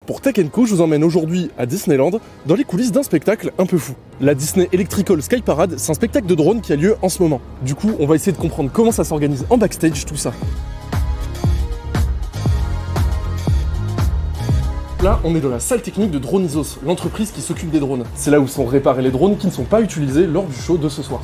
Pour Tech & Co, je vous emmène aujourd'hui à Disneyland, dans les coulisses d'un spectacle un peu fou. La Disney Electrical Sky Parade, c'est un spectacle de drone qui a lieu en ce moment. Du coup, on va essayer de comprendre comment ça s'organise en backstage, tout ça. Là, on est dans la salle technique de Dronizos, l'entreprise qui s'occupe des drones. C'est là où sont réparés les drones qui ne sont pas utilisés lors du show de ce soir.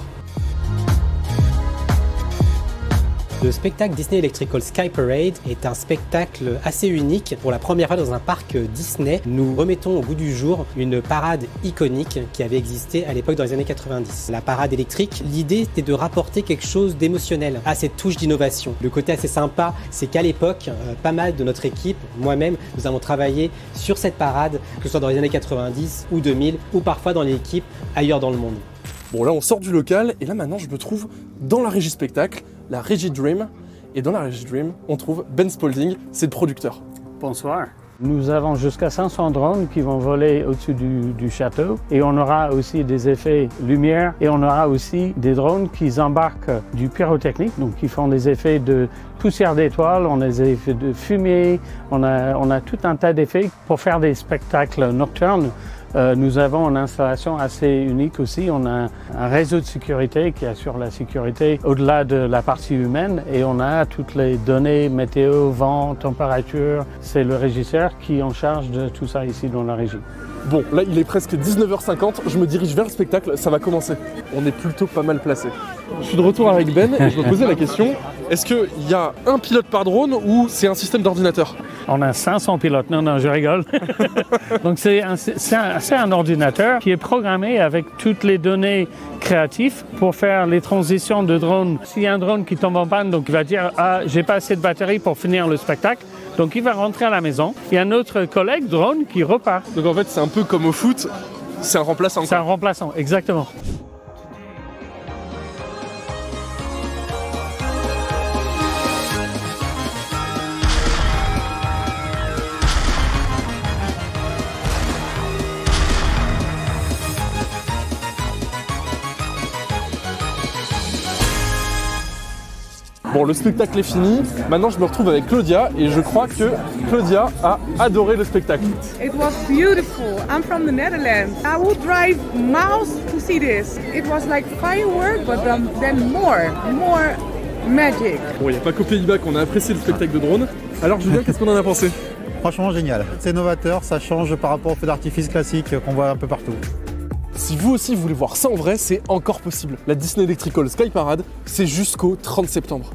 Le spectacle Disney Electrical Sky Parade est un spectacle assez unique. Pour la première fois dans un parc Disney, nous remettons au goût du jour une parade iconique qui avait existé à l'époque dans les années 90. La parade électrique, l'idée était de rapporter quelque chose d'émotionnel à cette touche d'innovation. Le côté assez sympa, c'est qu'à l'époque, pas mal de notre équipe, moi-même, nous avons travaillé sur cette parade, que ce soit dans les années 90 ou 2000, ou parfois dans l'équipe ailleurs dans le monde. Bon, là on sort du local et là maintenant je me trouve dans la régie spectacle, la régie Dream. Et dans la régie Dream, on trouve Ben Spalding, c'est le producteur. Bonsoir. Nous avons jusqu'à 500 drones qui vont voler au-dessus du château et on aura aussi des effets lumière et on aura aussi des drones qui embarquent du pyrotechnique, donc qui font des effets de poussière d'étoiles, on a des effets de fumée, on a tout un tas d'effets pour faire des spectacles nocturnes. Nous avons une installation assez unique aussi. On a un réseau de sécurité qui assure la sécurité au-delà de la partie humaine et on a toutes les données météo, vent, température. C'est le régisseur qui est en charge de tout ça ici dans la régie. Bon, là il est presque 19h50, je me dirige vers le spectacle, ça va commencer. On est plutôt pas mal placé. Je suis de retour avec Ben et je me posais la question, est-ce qu'il y a un pilote par drone ou c'est un système d'ordinateur? On a 500 pilotes, non, je rigole. Donc c'est un ordinateur qui est programmé avec toutes les données créatives pour faire les transitions de drone. S'il y a un drone qui tombe en panne, donc il va dire « Ah, j'ai pas assez de batterie pour finir le spectacle », donc il va rentrer à la maison. Il y a un autre collègue drone qui repart. Donc en fait c'est un peu comme au foot, c'est un remplaçant. C'est un remplaçant, exactement. Bon, le spectacle est fini. Maintenant, je me retrouve avec Claudia et je crois que Claudia a adoré le spectacle. It was beautiful. I'm from the Netherlands. I would drive miles to see this. It was like fireworks, but then more magic. Bon, il n'y a pas qu'au Pays-Bas qu'on a apprécié le spectacle de drone. Alors, Julien, qu'est-ce qu'on en a pensé? Franchement, génial. C'est novateur, ça change par rapport aux feux d'artifice classiques qu'on voit un peu partout. Si vous aussi voulez voir ça en vrai, c'est encore possible. La Disney Electrical Sky Parade, c'est jusqu'au 30 septembre.